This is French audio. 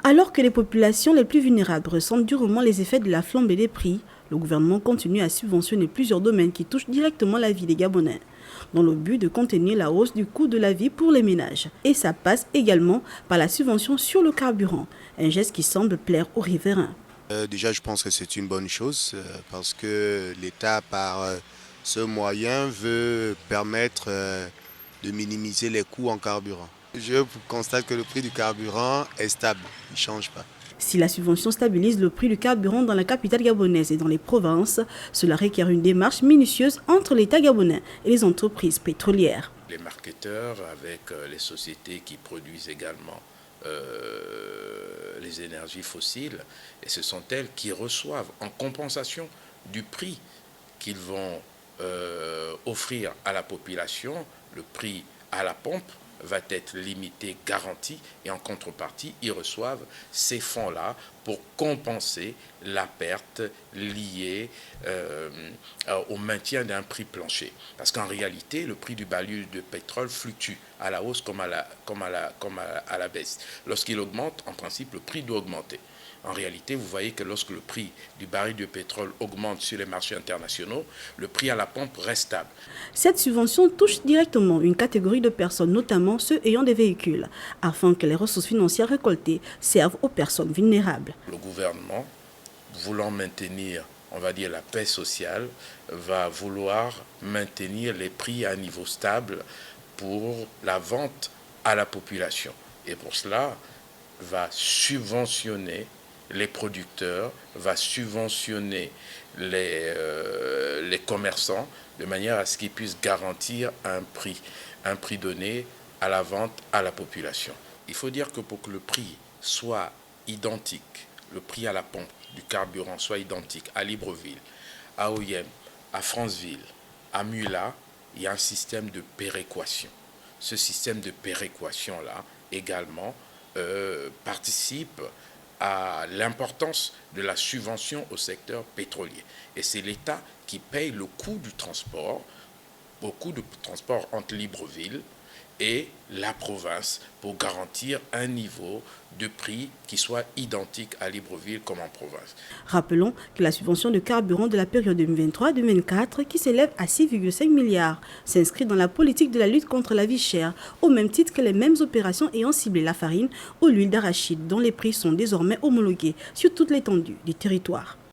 Alors que les populations les plus vulnérables ressentent durement les effets de la flambée des prix, le gouvernement continue à subventionner plusieurs domaines qui touchent directement la vie des Gabonais, dans le but de contenir la hausse du coût de la vie pour les ménages. Et ça passe également par la subvention sur le carburant, un geste qui semble plaire aux riverains. Déjà, je pense que c'est une bonne chose parce que l'État, par ce moyen, veut permettre de minimiser les coûts en carburant. Je constate que le prix du carburant est stable, il ne change pas. Si la subvention stabilise le prix du carburant dans la capitale gabonaise et dans les provinces, cela requiert une démarche minutieuse entre l'État gabonais et les entreprises pétrolières. Les marketeurs avec les sociétés qui produisent également les énergies fossiles, et ce sont elles qui reçoivent en compensation du prix qu'ils vont offrir à la population, le prix à la pompe va être limité, garanti, et en contrepartie, ils reçoivent ces fonds-là pour compenser la perte liée au maintien d'un prix plancher. Parce qu'en réalité, le prix du baril de pétrole fluctue à la hausse comme à la baisse. Lorsqu'il augmente, en principe, le prix doit augmenter. En réalité, vous voyez que lorsque le prix du baril de pétrole augmente sur les marchés internationaux, le prix à la pompe reste stable. Cette subvention touche directement une catégorie de personnes, notamment ceux ayant des véhicules, afin que les ressources financières récoltées servent aux personnes vulnérables. Le gouvernement, voulant maintenir, on va dire, la paix sociale, va vouloir maintenir les prix à un niveau stable pour la vente à la population. Et pour cela, va subventionner les producteurs, va subventionner les commerçants de manière à ce qu'ils puissent garantir un prix donné à la vente à la population. Il faut dire que pour que le prix soit identique, le prix à la pompe du carburant soit identique à Libreville, à Oyem, à Franceville, à Mula, il y a un système de péréquation. Ce système de péréquation-là également participe à l'importance de la subvention au secteur pétrolier. Et c'est l'État qui paye le coût du transport, entre Libreville et la province pour garantir un niveau de prix qui soit identique à Libreville comme en province. Rappelons que la subvention de carburant de la période 2023-2024, qui s'élève à 6,5 milliards, s'inscrit dans la politique de la lutte contre la vie chère, au même titre que les mêmes opérations ayant ciblé la farine ou l'huile d'arachide, dont les prix sont désormais homologués sur toute l'étendue du territoire.